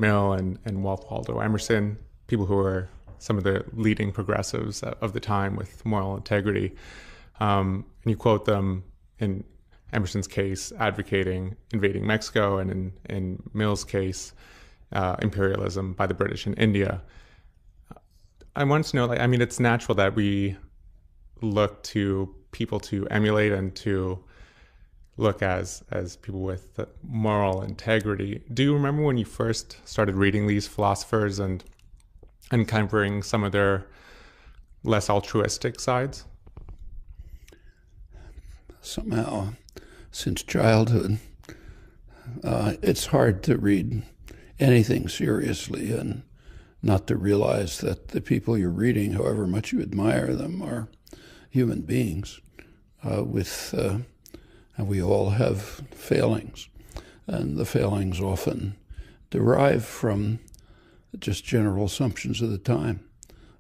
Mill and Waldo Emerson, people who were some of the leading progressives of the time with moral integrity. And you quote them in Emerson's case, advocating invading Mexico, and in Mill's case, imperialism by the British in India. I wanted to know, it's natural that we look to people to emulate and to look as people with moral integrity. Do you remember when you first started reading these philosophers and uncovering some of their less altruistic sides? Somehow, since childhood, it's hard to read anything seriously and not to realize that the people you're reading, however much you admire them, are human beings and we all have failings. And the failings often derive from just general assumptions of the time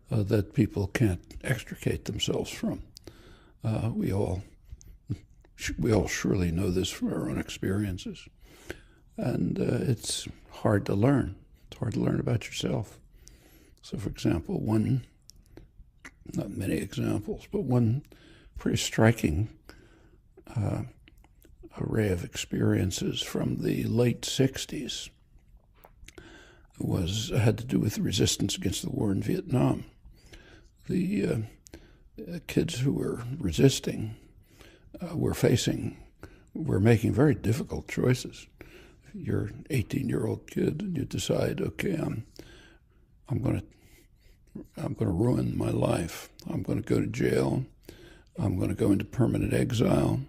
that people can't extricate themselves from. We all surely know this from our own experiences. And it's hard to learn. It's hard to learn about yourself. So, for example, not many examples, but one pretty striking array of experiences from the late 60s had to do with the resistance against the war in Vietnam. The kids who were resisting were making very difficult choices. You're an 18-year-old kid and you decide, okay, I'm going to ruin my life. I'm going to go to jail. I'm going to go into permanent exile.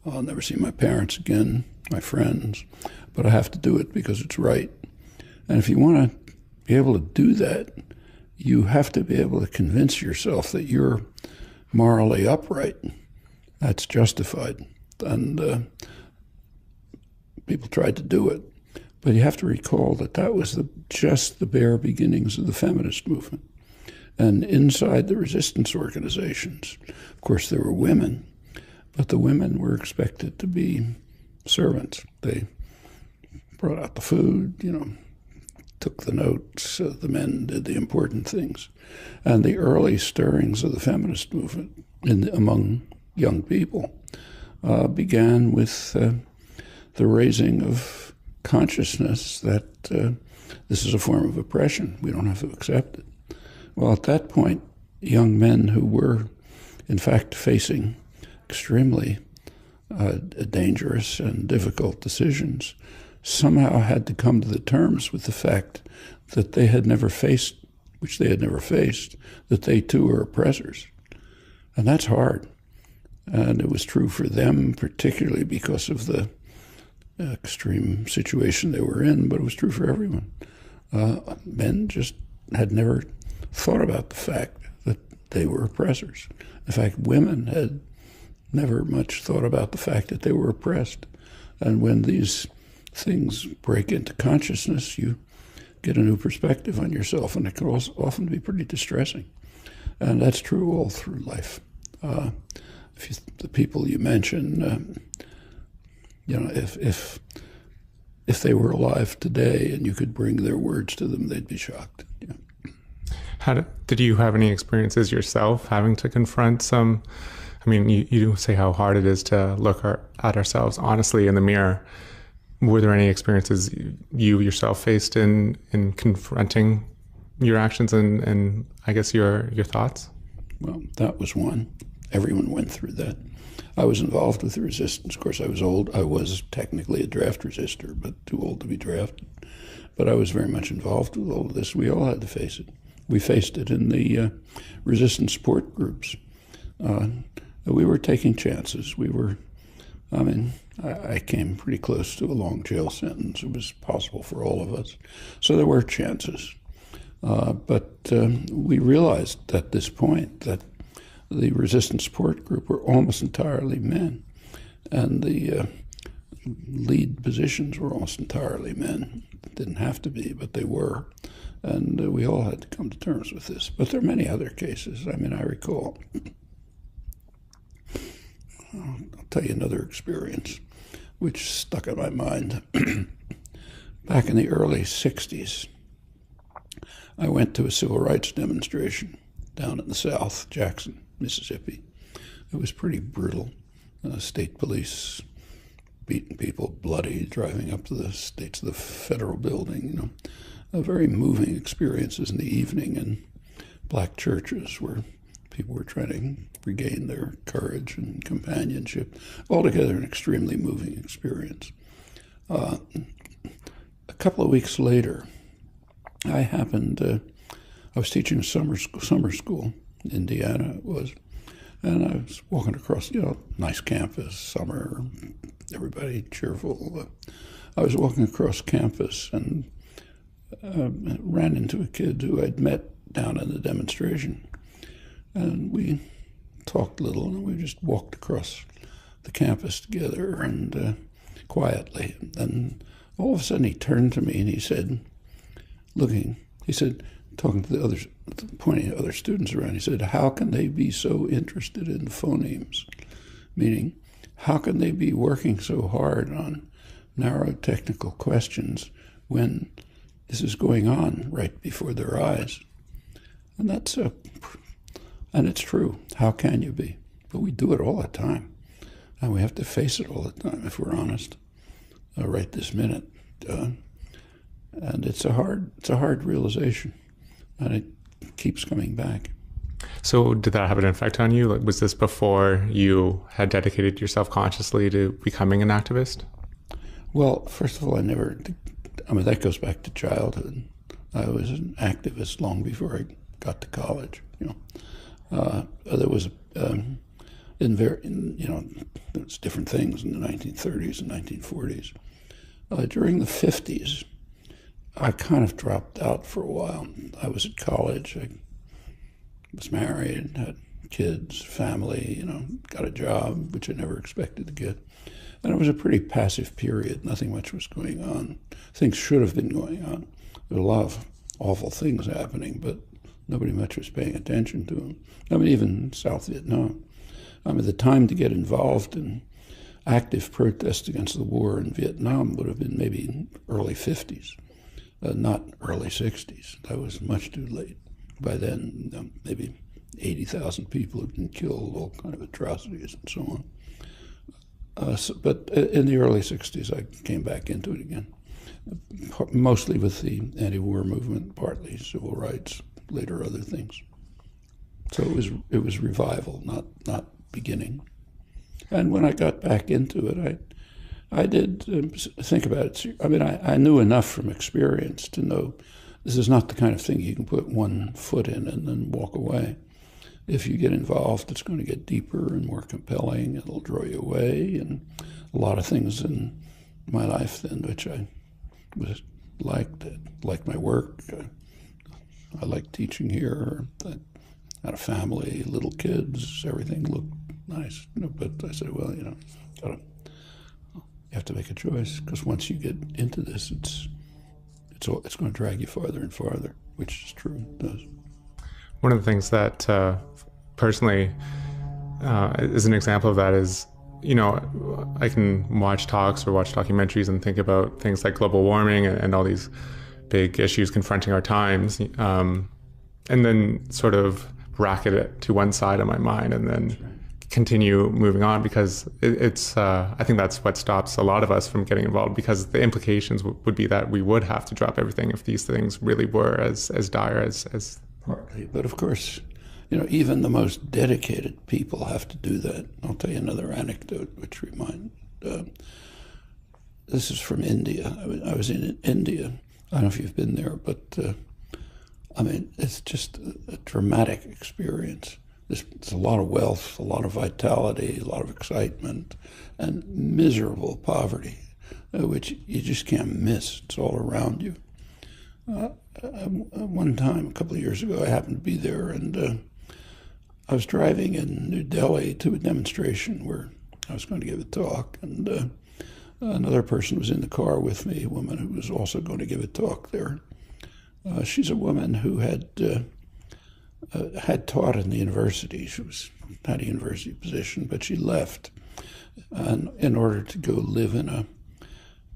I'll never see my parents again, my friends, but I have to do it because it's right. And if you want to be able to do that, you have to be able to convince yourself that you're morally upright. That's justified. And people tried to do it. But you have to recall that was just the bare beginnings of the feminist movement. And inside the resistance organizations, of course, there were women, but the women were expected to be servants. They brought out the food, took the notes. The men did the important things. And the early stirrings of the feminist movement among young people began with the raising of consciousness that this is a form of oppression. We don't have to accept it. Well, at that point, young men who were, in fact, facing extremely dangerous and difficult decisions somehow had to come to the terms with the fact that they had never faced, that they too are oppressors. And that's hard. And it was true for them, particularly because of the extreme situation they were in, but it was true for everyone. Men just had never thought about the fact that they were oppressors. In fact, women had never much thought about the fact that they were oppressed. And when these things break into consciousness, you get a new perspective on yourself, and it can also often be pretty distressing. And that's true all through life. The people you mention, if they were alive today and you could bring their words to them, they'd be shocked. Did you have any experiences yourself having to confront some? You say how hard it is to look at ourselves honestly in the mirror. Were there any experiences you yourself faced in confronting your actions and I guess your thoughts? Well, that was one. Everyone went through that. I was involved with the resistance. Of course, I was old. I was technically a draft resistor, but too old to be drafted. But I was very much involved with all of this. We all had to face it. We faced it in the resistance support groups. We were taking chances. I came pretty close to a long jail sentence. It was possible for all of us. So there were chances. But we realized at this point that the resistance support group were almost entirely men, and the lead positions were almost entirely men. It didn't have to be, but they were. And we all had to come to terms with this. But there are many other cases. I recall, I'll tell you another experience which stuck in my mind. back in the early 60s, I went to a civil rights demonstration down in the South, Jackson, Mississippi. It was pretty brutal. State police beating people bloody, driving up to the Federal Building, very moving experiences in the evening in black churches where people were trying to regain their courage and companionship. Altogether, an extremely moving experience. A couple of weeks later, I was teaching summer school, in Indiana it was, and I was walking across, nice campus, summer, everybody cheerful. I was walking across campus and ran into a kid who I'd met down in the demonstration. And we talked a little, and we just walked across the campus together and quietly. And all of a sudden he turned to me and he said, talking to the others, pointing at other students around, he said, "How can they be so interested in phonemes?" Meaning, how can they be working so hard on narrow technical questions when this is going on right before their eyes? And and it's true. How can you be? But we do it all the time, and we have to face it all the time if we're honest. Right this minute, and it's a hard realization, and it keeps coming back. So did that have an effect on you? Like, was this before you had dedicated yourself consciously to becoming an activist? Well, first of all, that goes back to childhood. I was an activist long before I got to college. There was, there was different things in the 1930s and 1940s. During the 50s, I kind of dropped out for a while. I was at college. I was married, had kids, family, got a job, which I never expected to get. And it was a pretty passive period. Nothing much was going on. Things should have been going on. There were a lot of awful things happening, but nobody much was paying attention to them. Even South Vietnam. The time to get involved in active protest against the war in Vietnam would have been maybe early 50s, not early 60s. That was much too late. By then, maybe 80,000 people had been killed, all kind of atrocities and so on. But in the early 60s, I came back into it again, mostly with the anti-war movement, partly civil rights, later other things. So it was revival, not beginning. And when I got back into it, I did think about it. I knew enough from experience to know this is not the kind of thing you can put one foot in and then walk away. If you get involved, it's going to get deeper and more compelling. It'll draw you away, and a lot of things in my life then, which I liked my work. I liked teaching here. I had a family, little kids. Everything looked nice, but I said, well, you have to make a choice, because once you get into this, it's going to drag you farther and farther, which is true. It does. One of the things that personally is an example of that is, I can watch talks or watch documentaries and think about things like global warming and all these big issues confronting our times, and then sort of bracket it to one side of my mind and then continue moving on, because it's I think that's what stops a lot of us from getting involved, because the implications would be that we would have to drop everything if these things really were as dire as partly. But of course, even the most dedicated people have to do that. I'll tell you another anecdote which reminds. This is from India. I was in India. I don't know if you've been there, but it's just a dramatic experience. There's a lot of wealth, a lot of vitality, a lot of excitement, and miserable poverty, which you just can't miss. It's all around you. One time, a couple of years ago, I happened to be there, and I was driving in New Delhi to a demonstration where I was going to give a talk, and another person was in the car with me, a woman who was also going to give a talk there. She's a woman who had taught in the university. She had a university position, but she left in order to go live in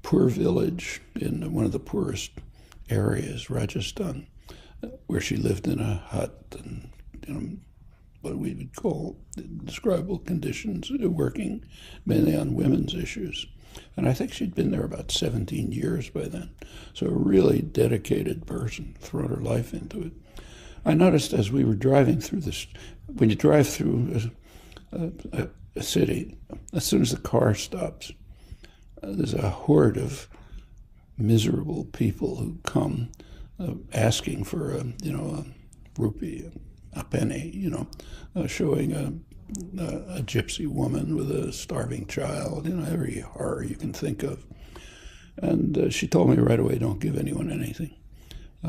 poor village in one of the poorest areas, Rajasthan, where she lived in a hut and, what we would call indescribable conditions, working mainly on women's issues. And I think she'd been there about 17 years by then. So a really dedicated person, thrown her life into it. I noticed as we were driving through this, when you drive through a city, as soon as the car stops, there's a horde of miserable people who come asking for a rupee, a penny, showing a gypsy woman with a starving child, every horror you can think of. And she told me right away, don't give anyone anything,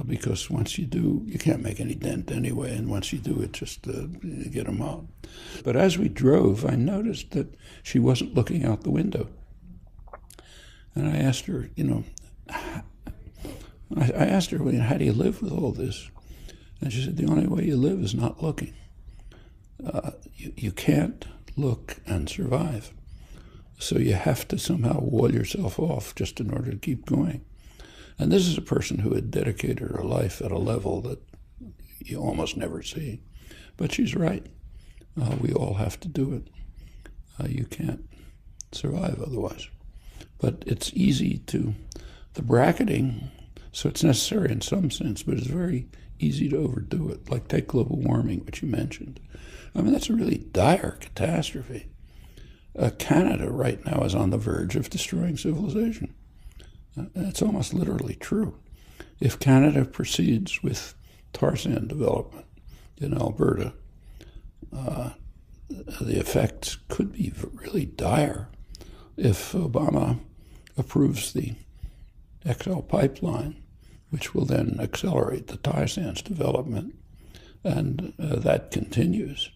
because once you do, you can't make any dent anyway, and once you do, it just you get them out. But as we drove, I noticed that she wasn't looking out the window. And I asked her, well, how do you live with all this? And she said, the only way you live is not looking. You can't look and survive. So you have to somehow wall yourself off just in order to keep going. And this is a person who had dedicated her life at a level that you almost never see. But she's right. We all have to do it. You can't survive otherwise. But it's easy to, the bracketing, so it's necessary in some sense, but it's very easy to overdo it. Like take global warming, which you mentioned. I mean, that's a really dire catastrophe. Canada right now is on the verge of destroying civilization. It's almost literally true. If Canada proceeds with tar sand development in Alberta, the effects could be really dire. If Obama approves the XL pipeline, which will then accelerate the tar sands development, and that continues,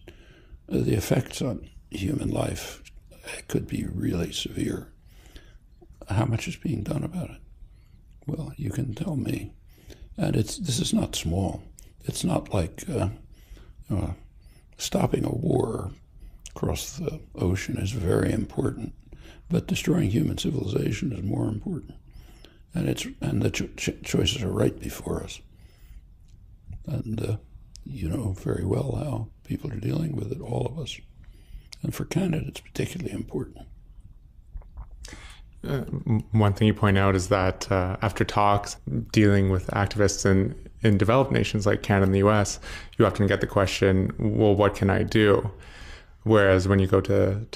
the effects on human life could be really severe. How much is being done about it? Well, you can tell me. And this is not small. It's not like stopping a war across the ocean is very important, but destroying human civilization is more important. And the choices are right before us. And you know very well how people are dealing with it, all of us. And for Canada, it's particularly important. One thing you point out is that after talks dealing with activists in developed nations like Canada and the US, you often get the question, well, what can I do? Whereas when you go to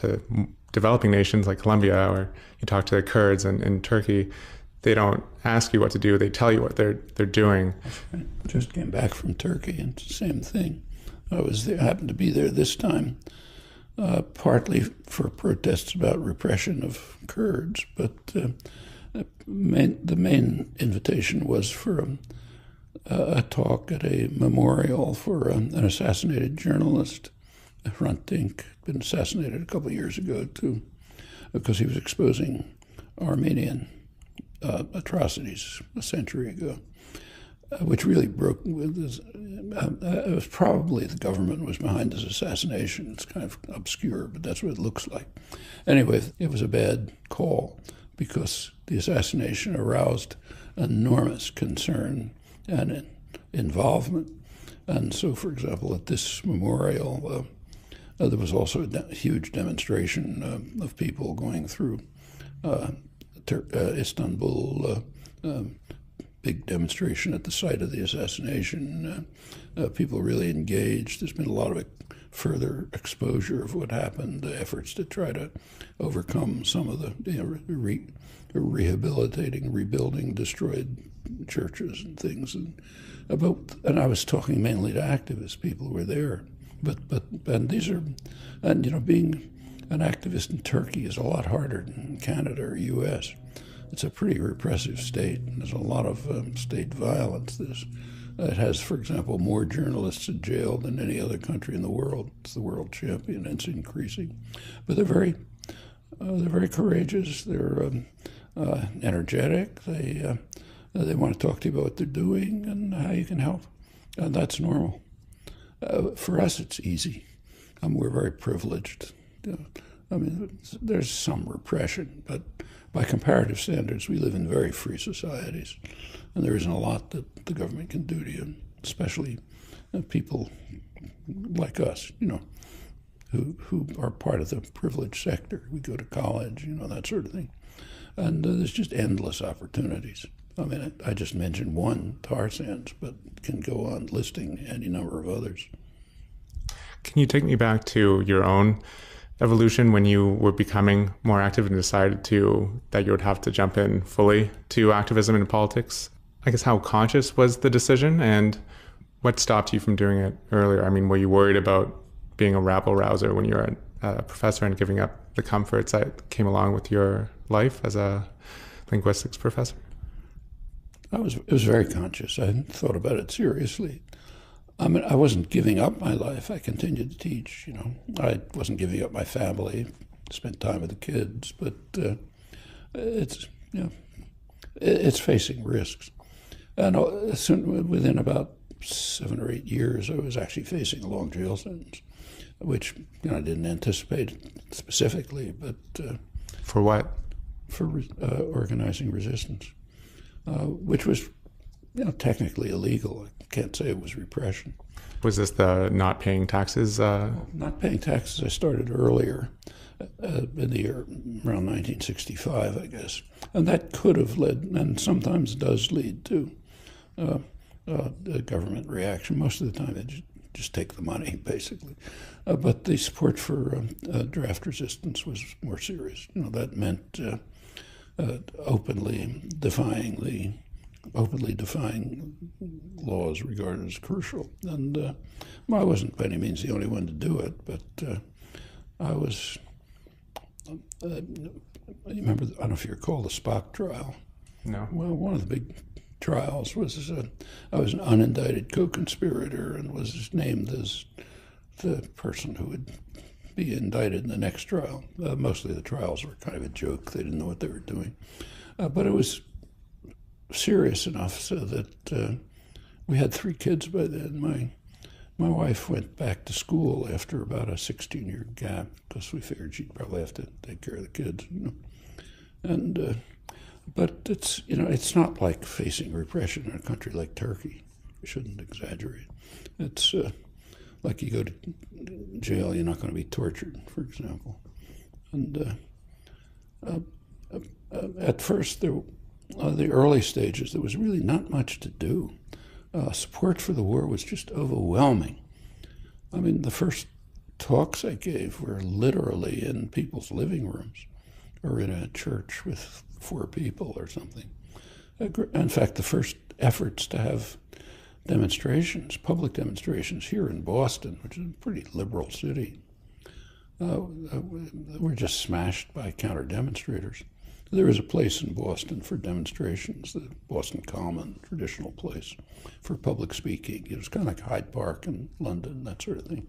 developing nations like Colombia, or you talk to the Kurds in Turkey, they don't ask you what to do, they tell you what they're doing. I just came back from Turkey, and it's the same thing. I was there, I happened to be there this time, partly for protests about repression of Kurds, but the main invitation was for a talk at a memorial for an assassinated journalist. Hrant Dink had been assassinated a couple of years ago, too, because he was exposing Armenian atrocities a century ago, which really broke with this. It was probably the government was behind his assassination. It's kind of obscure, but that's what it looks like. Anyway, it was a bad call because the assassination aroused enormous concern and involvement. And so, for example, at this memorial, there was also a huge demonstration of people going through Istanbul, big demonstration at the site of the assassination. People really engaged. There's been a lot of further exposure of what happened, efforts to try to overcome some of the rehabilitating, rebuilding destroyed churches and things. And I was talking mainly to activists. People who were there. Being an activist in Turkey is a lot harder than in Canada or U.S. It's a pretty repressive state, and there's a lot of state violence. It has, for example, more journalists in jail than any other country in the world. It's the world champion, and it's increasing. But they're very courageous. They're energetic. They want to talk to you about what they're doing and how you can help, and that's normal. For us, it's easy. We're very privileged. I mean, there's some repression, but by comparative standards, we live in very free societies, and there isn't a lot that the government can do to you, especially people like us, who are part of the privileged sector. We go to college, that sort of thing. And there's just endless opportunities. I mean, I just mentioned one, tar sands, but can go on listing any number of others. Can you take me back to your own evolution when you were becoming more active and decided that you would have to jump in fully to activism and politics? I guess how conscious was the decision, and what stopped you from doing it earlier? I mean, were you worried about being a rabble-rouser when you were a professor and giving up the comforts that came along with your life as a linguistics professor? It was very conscious. I hadn't thought about it seriously. I mean, I wasn't giving up my life. I continued to teach, I wasn't giving up my family, spent time with the kids, but it's facing risks. And within about 7 or 8 years, I was actually facing a long jail sentence, which I didn't anticipate specifically, but for what? For organizing resistance, which was technically illegal. I can't say it was repression. Was this the not paying taxes? Not paying taxes, I started earlier, in the year around 1965, I guess. And that could have led, and sometimes does lead to, a government reaction. Most of the time, they just take the money, basically. But the support for draft resistance was more serious. That meant openly defying laws regarded as crucial. And I wasn't by any means the only one to do it, but I was, remember, I don't know if you recall the Spock trial. No. Well, one of the big trials was I was an unindicted co-conspirator and was named as the person who would be indicted in the next trial. Mostly the trials were kind of a joke. They didn't know what they were doing. But it was serious enough so that we had 3 kids by then. My wife went back to school after about a 16-year gap because we figured she'd probably have to take care of the kids, And but it's not like facing repression in a country like Turkey. We shouldn't exaggerate. It's like you go to jail, you're not going to be tortured, for example. And at first, the early stages, there was really not much to do. Support for the war was just overwhelming. I mean, the first talks I gave were literally in people's living rooms or in a church with 4 people or something. In fact, the first efforts to have demonstrations, public demonstrations here in Boston, which is a pretty liberal city, were just smashed by counter-demonstrators. There was a place in Boston for demonstrations, the Boston Common, traditional place for public speaking. It was kind of like Hyde Park in London, that sort of thing.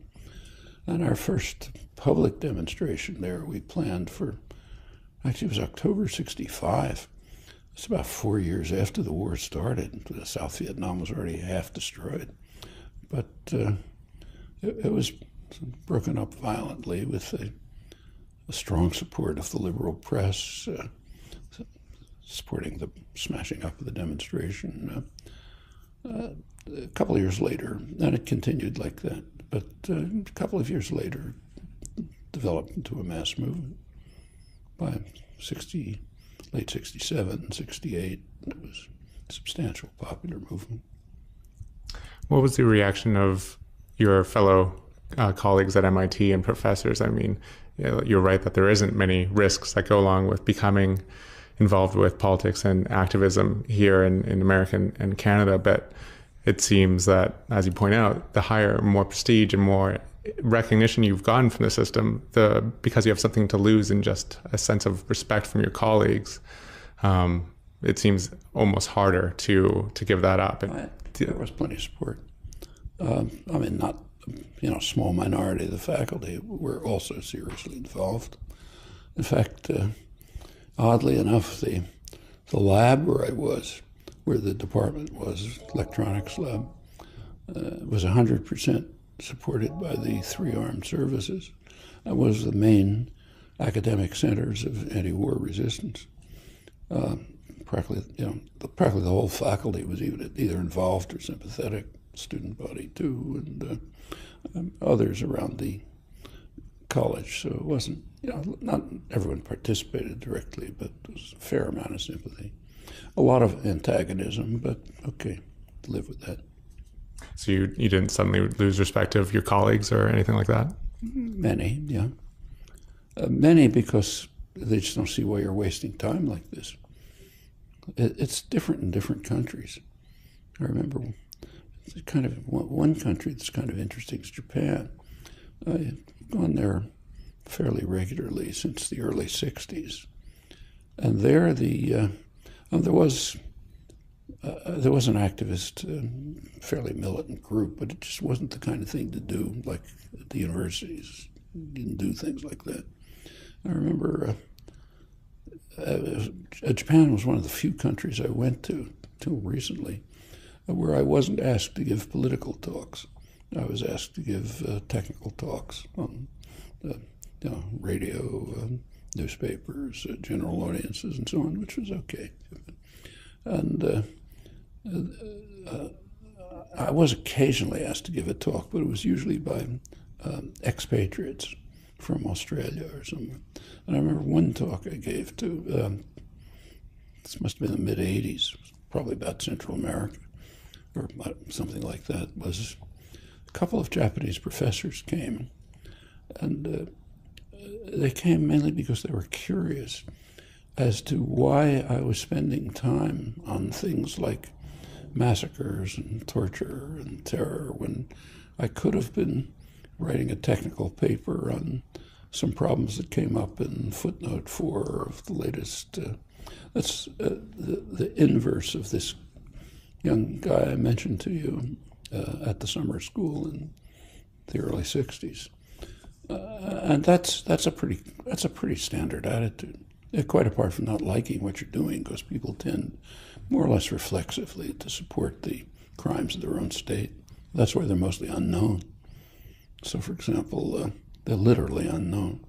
And our first public demonstration there we planned for, actually it was October 65. It's about 4 years after the war started. South Vietnam was already half destroyed. But it was broken up violently with a strong support of the liberal press, supporting the smashing up of the demonstration. A couple of years later, and it continued like that, but a couple of years later, it developed into a mass movement. By late 67, 68, it was a substantial popular movement. What was the reaction of your fellow colleagues at MIT and professors? I mean, you're right that there isn't many risks that go along with becoming involved with politics and activism here in America and Canada, but it seems that, as you point out, the higher, more prestige and more recognition you've gotten from the system, because you have something to lose and just a sense of respect from your colleagues, it seems almost harder to give that up. There was plenty of support. I mean, not a small minority of the faculty were also seriously involved. In fact, oddly enough, the lab where the department was, electronics lab, was 100% supported by the 3 armed services. That was the main academic centers of anti-war resistance. Practically, practically the whole faculty was either involved or sympathetic. Student body too, and others around the college. So it wasn't, not everyone participated directly, but there was a fair amount of sympathy. A lot of antagonism, but okay, live with that. So you didn't suddenly lose respect of your colleagues or anything like that? Many, yeah. Many because they just don't see why you're wasting time like this. It's different in different countries. I remember kind of one country that's kind of interesting is Japan. I've gone there fairly regularly since the early 60s. And there there was an activist, fairly militant group, but it just wasn't the kind of thing to do like at the universities. You didn't do things like that. I remember Japan was one of the few countries I went to till recently where I wasn't asked to give political talks. I was asked to give technical talks on radio, newspapers, general audiences, and so on, which was okay. And I was occasionally asked to give a talk, but it was usually by expatriates from Australia or somewhere. And I remember one talk I gave to, this must have been the mid-'80s, probably about Central America, or something like that, was a couple of Japanese professors came, and they came mainly because they were curious as to why I was spending time on things like massacres and torture and terror when I could have been writing a technical paper on some problems that came up in footnote 4 of the latest. That's the inverse of this young guy I mentioned to you at the summer school in the early 60s. And that's a pretty standard attitude. Quite apart from not liking what you're doing, because people tend more or less reflexively to support the crimes of their own state. That's why they're mostly unknown. So, for example, they're literally unknown.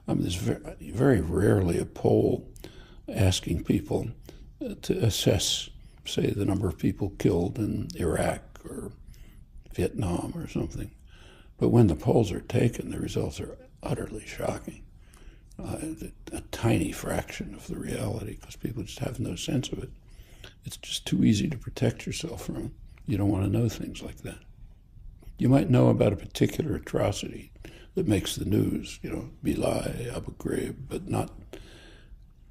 I mean, there's very rarely a poll asking people to assess, say, the number of people killed in Iraq or Vietnam or something. But when the polls are taken, the results are utterly shocking. A tiny fraction of the reality, because people just have no sense of it. It's just too easy to protect yourself from it. You don't want to know things like that. You might know about a particular atrocity that makes the news, Bilai, Abu Ghraib, but not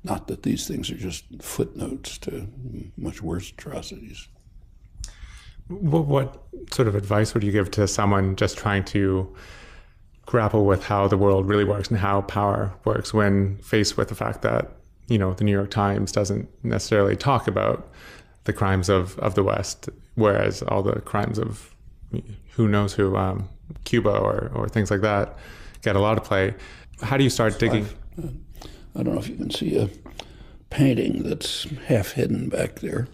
that these things are just footnotes to much worse atrocities. What sort of advice would you give to someone just trying to grapple with how the world really works and how power works when faced with the fact that, the New York Times doesn't necessarily talk about the crimes of the West, whereas all the crimes of who knows who, Cuba or things like that, get a lot of play. How do you start digging? I don't know if you can see a painting that's half hidden back there,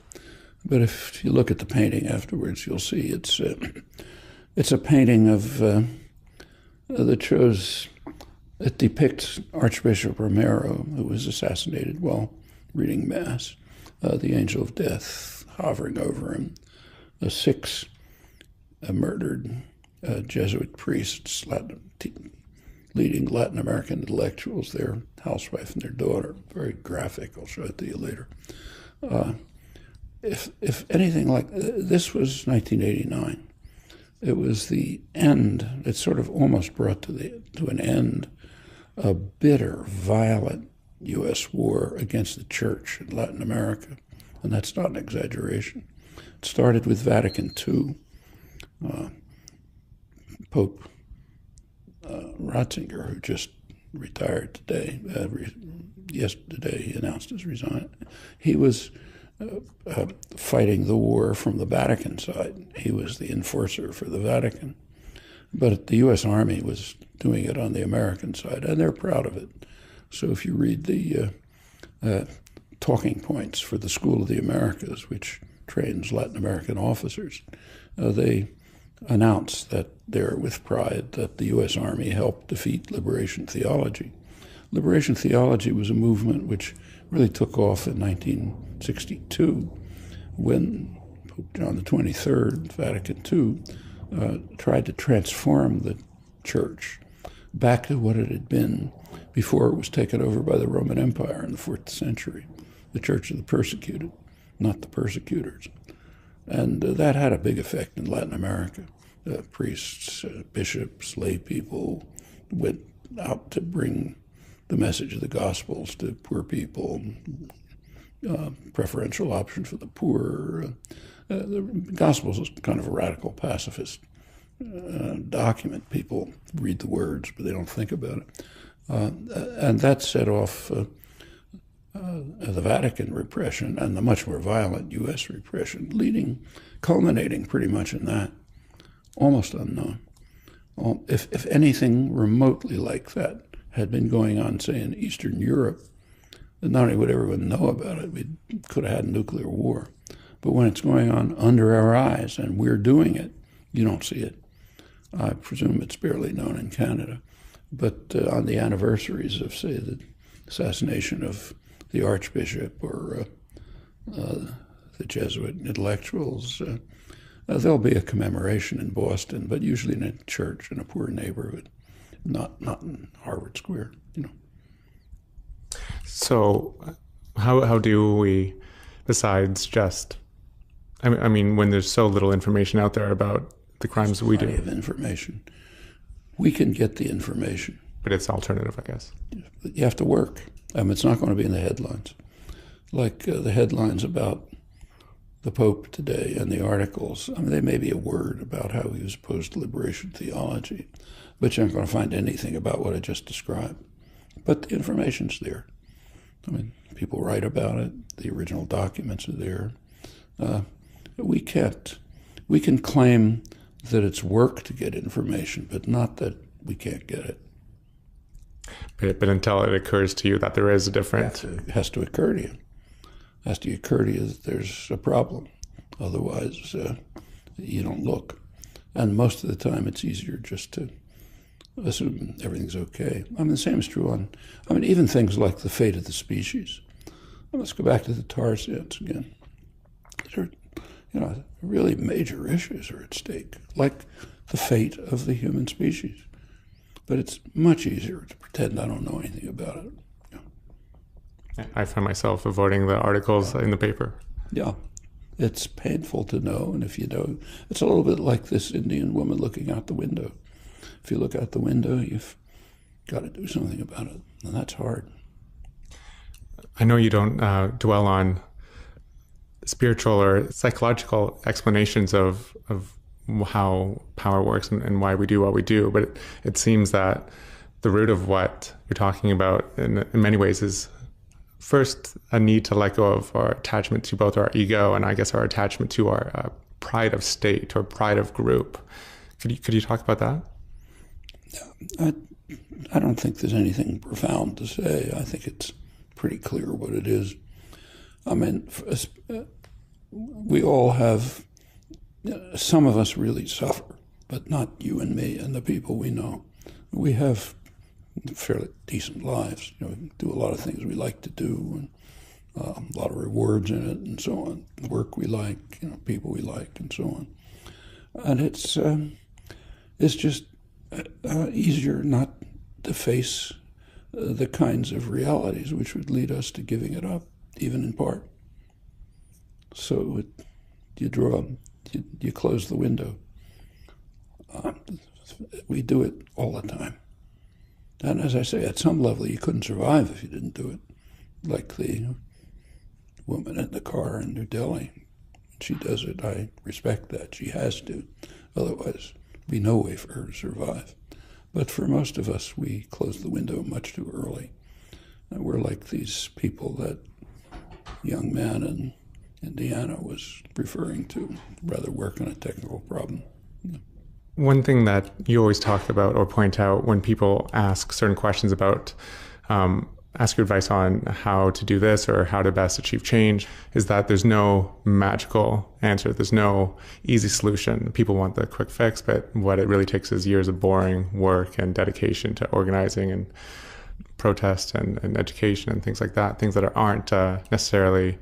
but if you look at the painting afterwards, you'll see it's a painting of it depicts Archbishop Romero, who was assassinated while reading Mass, the angel of death hovering over him, 6 murdered Jesuit priests, leading Latin American intellectuals, their housewife and their daughter. Very graphic. I'll show it to you later. If anything like this was 1989, it was the end. It sort of almost brought to an end a bitter, violent U.S. war against the church in Latin America, and that's not an exaggeration. It started with Vatican II. Pope Ratzinger, who just retired today, yesterday he announced his resign. He was fighting the war from the Vatican side. He was the enforcer for the Vatican. But the U.S. Army was doing it on the American side, and they're proud of it. So if you read the talking points for the School of the Americas, which trains Latin American officers, they announce that there with pride that the U.S. Army helped defeat liberation theology. Liberation theology was a movement which really took off in 1962 when Pope John the 23rd, Vatican II, tried to transform the church back to what it had been before it was taken over by the Roman Empire in the 4th century, the church of the persecuted, not the persecutors. And that had a big effect in Latin America. Priests, bishops, lay people went out to bring the message of the Gospels to poor people, preferential option for the poor. The Gospels is kind of a radical pacifist document. People read the words, but they don't think about it. And that set off the Vatican repression and the much more violent U.S. repression, culminating pretty much in that, almost unknown. If anything remotely like that had been going on, say, in Eastern Europe, then not only would everyone know about it, we could have had a nuclear war. But when it's going on under our eyes and we're doing it, you don't see it. I presume it's barely known in Canada. But on the anniversaries of, say, the assassination of the Archbishop or the Jesuit intellectuals, there'll be a commemoration in Boston, but usually in a church in a poor neighborhood, not in Harvard Square, So how do we, besides just, I mean, when there's so little information out there about the crimes that we do? Of information. We can get the information. But it's alternative, I guess. You have to work. It's not going to be in the headlines. Like the headlines about the Pope today and the articles. They may be a word about how he was opposed to liberation theology, but you're not going to find anything about what I just described. But the information's there. People write about it. The original documents are there. We can claim that it's work to get information, but not that we can't get it. But until it occurs to you that there is a difference. It has to occur to you. It has to occur to you that there's a problem. Otherwise, you don't look. And most of the time, it's easier just to assume everything's okay. The same is true on, even things like the fate of the species. Let's go back to the tar sands again. Really major issues are at stake, like the fate of the human species. But it's much easier to pretend I don't know anything about it. I find myself avoiding the articles in the paper. Yeah, it's painful to know, and if you know, it's a little bit like this Indian woman looking out the window. If you look out the window, you've got to do something about it, and that's hard. I know you don't dwell on spiritual or psychological explanations of how power works and why we do what we do, but it seems that the root of what you're talking about in many ways is first a need to let go of our attachment to both our ego and I guess our attachment to our pride of state or pride of group. Could you talk about that? I don't think there's anything profound to say. I think it's pretty clear what it is. We all have, some of us really suffer, but not you and me and the people we know. We have fairly decent lives. We do a lot of things we like to do, and a lot of rewards in it, and so on. Work we like, people we like, and so on. And it's just easier not to face the kinds of realities which would lead us to giving it up, even in part. So you close the window. We do it all the time. And as I say, at some level, you couldn't survive if you didn't do it. Like the woman in the car in New Delhi. She does it. I respect that. She has to. Otherwise, there'd be no way for her to survive. But for most of us, we close the window much too early. And we're like these people that young man in Indiana was referring to, rather work on a technical problem. One thing that you always talk about or point out when people ask certain questions about, ask your advice on how to do this or how to best achieve change, is that there's no magical answer. There's no easy solution. People want the quick fix, but what it really takes is years of boring work and dedication to organizing and protest and education and things like that, things that aren't necessarily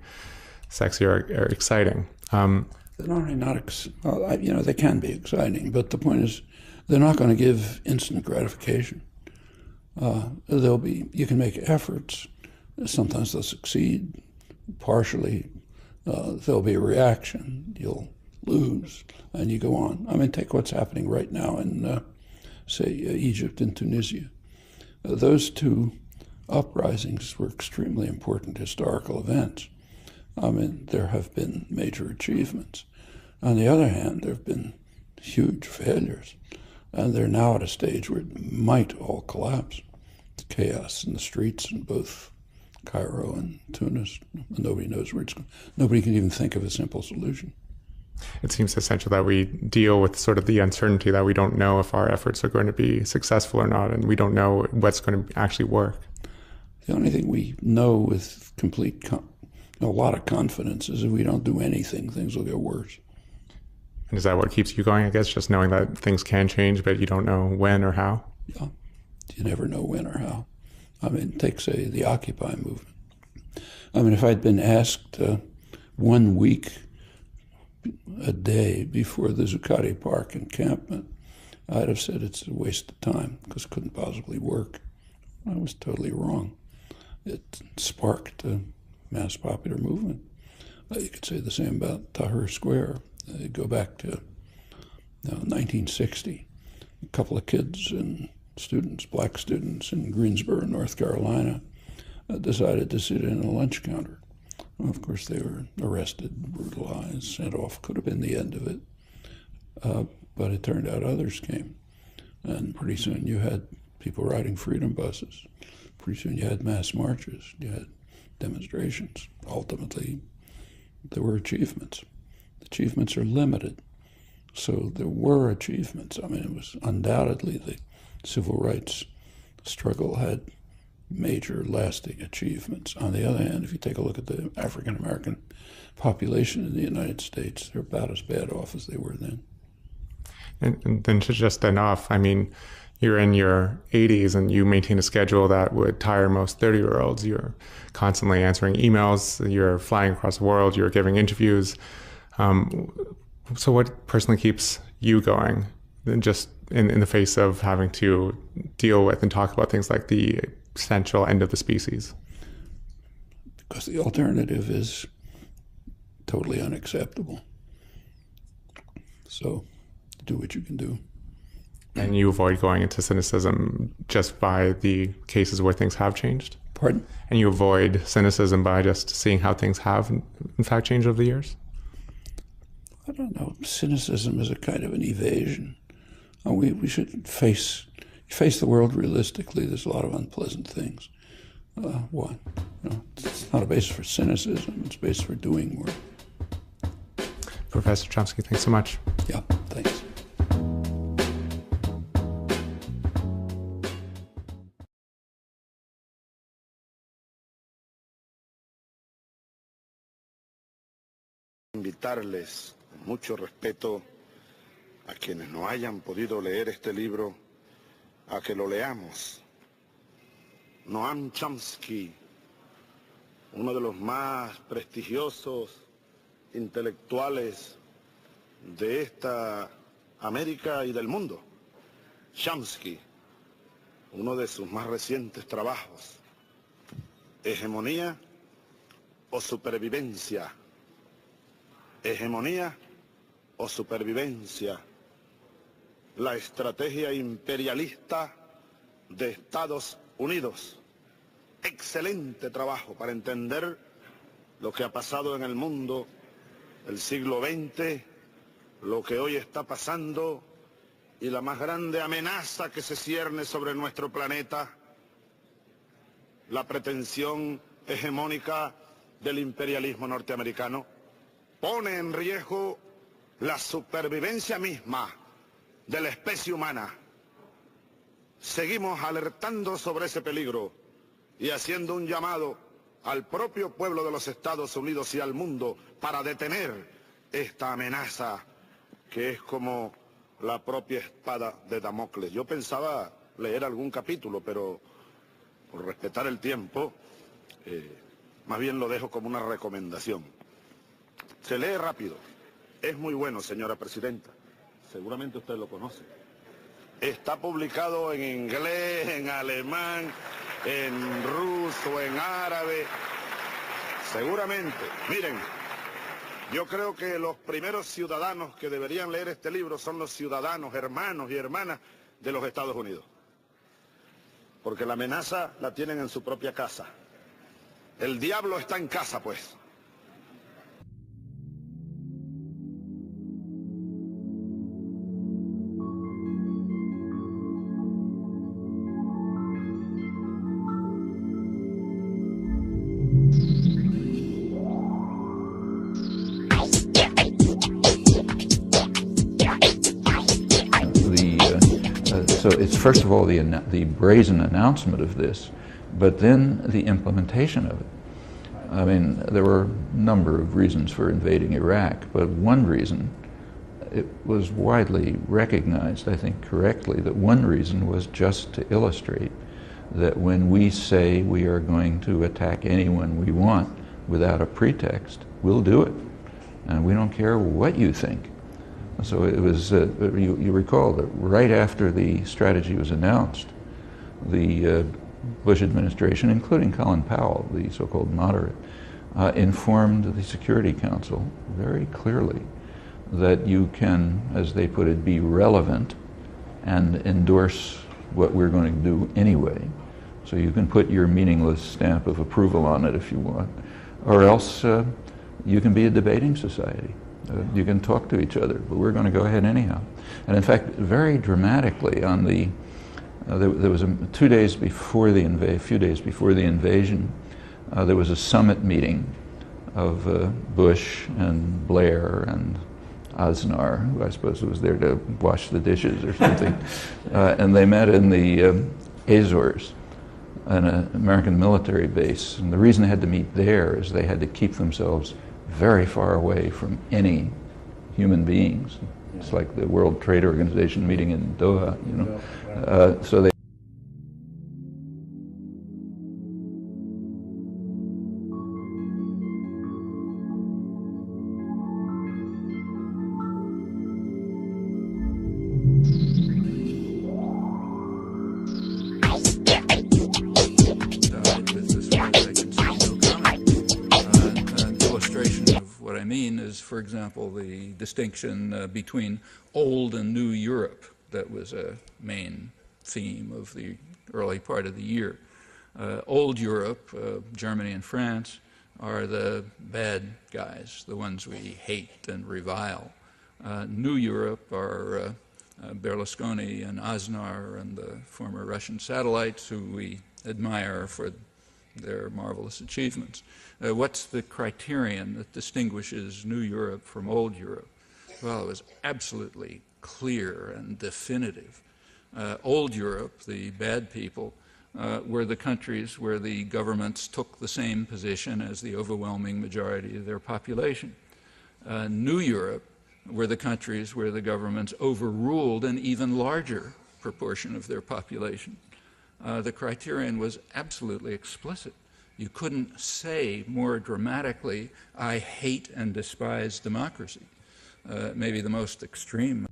sexy or exciting. They're not, well, they can be exciting, but the point is they're not going to give instant gratification. You can make efforts. Sometimes they'll succeed partially. There'll be a reaction. You'll lose, and you go on. I mean, take what's happening right now in, say, Egypt and Tunisia. Those two uprisings were extremely important historical events. I mean, there have been major achievements. On the other hand, there have been huge failures, and they're now at a stage where it might all collapse. The chaos in the streets in both Cairo and Tunis. Nobody knows where it's going. Nobody can even think of a simple solution. It seems essential that we deal with sort of the uncertainty that we don't know if our efforts are going to be successful or not, and we don't know what's going to actually work. The only thing we know with a lot of confidence is if we don't do anything, things will get worse. And is that what keeps you going, I guess, just knowing that things can change, but you don't know when or how? Yeah, you never know when or how. I mean, take, say, the Occupy movement. I mean, if I'd been asked 1 week a day before the Zuccotti Park encampment, I'd have said it's a waste of time because it couldn't possibly work. I was totally wrong. It sparked a mass popular movement. You could say the same about Tahrir Square. Go back to 1960. A couple of kids and students, black students in Greensboro, North Carolina, decided to sit in a lunch counter. Well, of course, they were arrested, brutalized, sent off. Could have been the end of it. But it turned out others came. And pretty soon you had people riding freedom buses. Pretty soon you had mass marches. You had demonstrations. Ultimately, there were achievements. Achievements are limited. So there were achievements. I mean, it was undoubtedly the civil rights struggle had major lasting achievements. On the other hand, if you take a look at the African American population in the United States, they're about as bad off as they were then. And then to just end off, I mean, you're in your 80s and you maintain a schedule that would tire most 30-year-olds. You're constantly answering emails, you're flying across the world, you're giving interviews. So what personally keeps you going, just in the face of having to deal with and talk about things like the potential end of the species? Because the alternative is totally unacceptable. So do what you can do. And you avoid going into cynicism just by the cases where things have changed? Pardon? And you avoid cynicism by just seeing how things have, in fact, changed over the years? I don't know. Cynicism is a kind of an evasion. We should face the world realistically. There's a lot of unpleasant things. Why? It's not a basis for cynicism. It's a basis for doing more. Professor Chomsky, thanks so much. Yeah, thanks. Invitarles con mucho respeto a quienes no hayan podido leer este libro a que lo leamos. Noam Chomsky, uno de los más prestigiosos intelectuales de esta América y del mundo. Chomsky, uno de sus más recientes trabajos, Hegemonía o Supervivencia. Hegemonía o supervivencia, la estrategia imperialista de Estados Unidos. Excelente trabajo para entender lo que ha pasado en el mundo del siglo XX, lo que hoy está pasando y la más grande amenaza que se cierne sobre nuestro planeta, la pretensión hegemónica del imperialismo norteamericano. Pone en riesgo la supervivencia misma de la especie humana. Seguimos alertando sobre ese peligro y haciendo un llamado al propio pueblo de los Estados Unidos y al mundo para detener esta amenaza que es como la propia espada de Damocles. Yo pensaba leer algún capítulo, pero por respetar el tiempo, más bien lo dejo como una recomendación. Se lee rápido. Es muy bueno, señora presidenta. Seguramente usted lo conoce. Está publicado en inglés, en alemán, en ruso, en árabe. Seguramente. Miren, yo creo que los primeros ciudadanos que deberían leer este libro son los ciudadanos, hermanos y hermanas de los Estados Unidos. Porque la amenaza la tienen en su propia casa. El diablo está en casa, pues. So it's first of all the brazen announcement of this, but then the implementation of it. I mean, there were a number of reasons for invading Iraq, but one reason, it was widely recognized, I think correctly, that one reason was just to illustrate that when we say we are going to attack anyone we want without a pretext, we'll do it. And we don't care what you think. So it was, you recall that right after the strategy was announced, the Bush administration, including Colin Powell, the so-called moderate, informed the Security Council very clearly that you can, as they put it, be relevant and endorse what we're going to do anyway. So you can put your meaningless stamp of approval on it if you want, or else you can be a debating society. You can talk to each other, but we're going to go ahead anyhow. And in fact, very dramatically, on the there was a few days before the invasion, there was a summit meeting of Bush and Blair and Aznar, who I suppose was there to wash the dishes or something, and they met in the Azores, an American military base. And the reason they had to meet there is they had to keep themselves very far away from any human beings. It's like the World Trade Organization meeting in Doha, you know. So they for example, the distinction between old and new Europe that was a main theme of the early part of the year. Old Europe, Germany and France, are the bad guys, the ones we hate and revile. New Europe are Berlusconi and Aznar and the former Russian satellites who we admire for their marvelous achievements. What's the criterion that distinguishes New Europe from Old Europe? Well, it was absolutely clear and definitive. Old Europe, the bad people, were the countries where the governments took the same position as the overwhelming majority of their population. New Europe were the countries where the governments overruled an even larger proportion of their population. The criterion was absolutely explicit. You couldn't say more dramatically, I hate and despise democracy. Maybe the most extreme.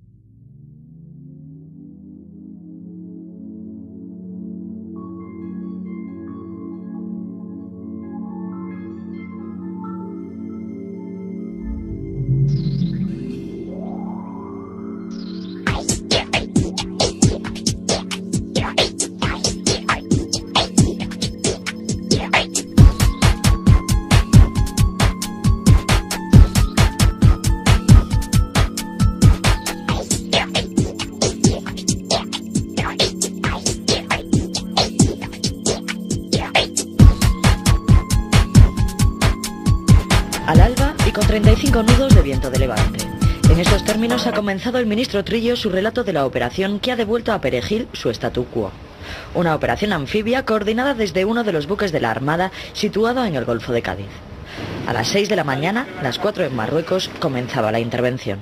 Al alba y con 35 nudos de viento de levante. En estos términos ha comenzado el ministro Trillo su relato de la operación que ha devuelto a Perejil su statu quo. Una operación anfibia coordinada desde uno de los buques de la Armada situado en el Golfo de Cádiz. A las 6 de la mañana, las 4 en Marruecos, comenzaba la intervención.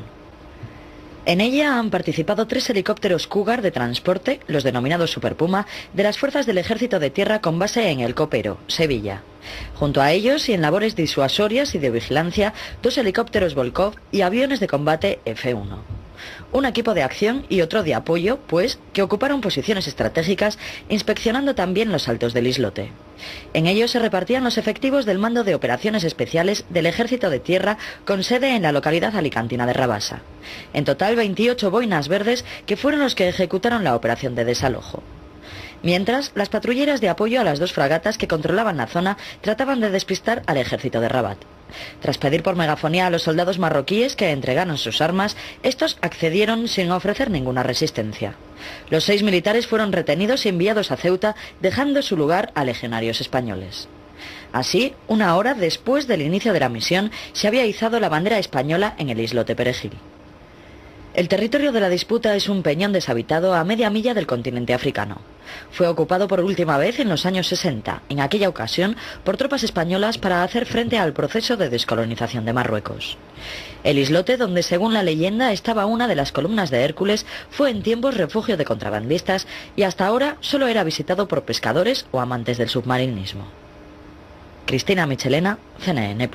En ella han participado 3 helicópteros Cougar de transporte, los denominados Super Puma, de las fuerzas del Ejército de Tierra con base en El Copero, Sevilla. Junto a ellos y en labores disuasorias y de vigilancia, 2 helicópteros Volkov y aviones de combate F-1. Un equipo de acción y otro de apoyo, pues, que ocuparon posiciones estratégicas, inspeccionando también los altos del islote. En ellos se repartían los efectivos del Mando de Operaciones Especiales del Ejército de Tierra, con sede en la localidad alicantina de Rabasa. En total, 28 boinas verdes, que fueron los que ejecutaron la operación de desalojo. Mientras, las patrulleras de apoyo a las 2 fragatas que controlaban la zona trataban de despistar al ejército de Rabat. Tras pedir por megafonía a los soldados marroquíes que entregaran sus armas, estos accedieron sin ofrecer ninguna resistencia. Los 6 militares fueron retenidos y enviados a Ceuta, dejando su lugar a legionarios españoles. Así, 1 hora después del inicio de la misión, se había izado la bandera española en el islote Perejil. El territorio de la disputa es un peñón deshabitado a media milla del continente africano. Fue ocupado por última vez en los años 60, en aquella ocasión por tropas españolas para hacer frente al proceso de descolonización de Marruecos. El islote, donde según la leyenda estaba una de las columnas de Hércules, fue en tiempos refugio de contrabandistas y hasta ahora solo era visitado por pescadores o amantes del submarinismo. Cristina Michelena, CNN+.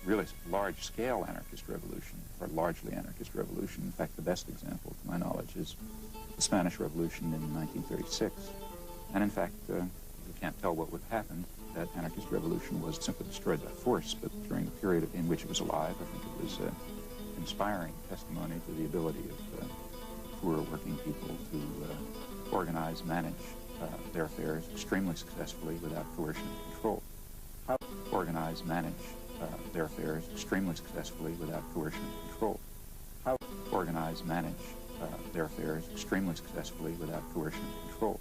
Really large-scale anarchist revolution, or largely anarchist revolution. In fact, the best example, to my knowledge, is the Spanish Revolution in 1936. And in fact, we can't tell what would happen. That anarchist revolution was simply destroyed by force, but during the period in which it was alive, I think it was inspiring testimony to the ability of poor working people to organize, manage their affairs extremely successfully without coercion and control. How organize, manage their affairs extremely successfully without coercion and control. How organize, manage their affairs extremely successfully without coercion and control.